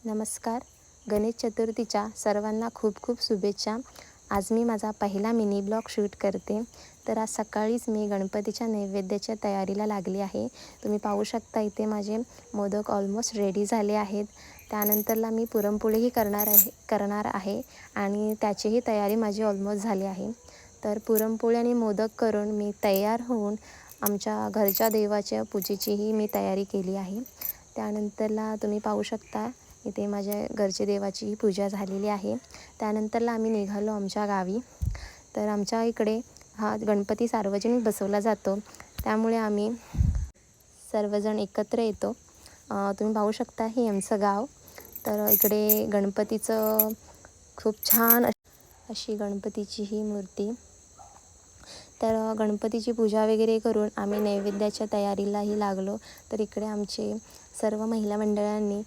नमस्कार. गणेश चतुर्थीच्या सर्वांना खूप खूप शुभेच्छा. आज मी माझा पहिला मिनी ब्लॉग शूट करते. तर आज सकाळीच मी गणपतीच्या नैवेद्याच्या तयारीला लागली आहे. तुम्ही पाहू शकता इथे माझे मोदक ऑलमोस्ट रेडी झाले आहेत. त्यानंतरला मी पुरणपोळीही करणार आहे आणि त्याचीही तयारी माझी ऑलमोस्ट झाली आहे. तर पुरणपोळी आणि मोदक करून मी तयार होऊन आमच्या घरच्या देवाच्या पूजेचीही मी तयारी केली आहे. त्यानंतरला तुम्ही पाहू शकता इथे माझ्या घरचे देवाची पूजा झालेली आहे. त्यानंतरला आम्ही निघालो आमच्या गावी. तर आमच्या इकडे हा गणपती सार्वजनिक बसवला जातो, त्यामुळे आम्ही सर्वजण एकत्र येतो. तुम्ही पाहू शकता हे आमचं गाव. तर इकडे गणपतीचं खूप छान अशी गणपतीची ही मूर्ती. तर गणपतीची पूजा वगैरे करून आम्ही नैवेद्याच्या तयारीलाही लागलो. तर इकडे आमचे सर्व महिला मंडळांनी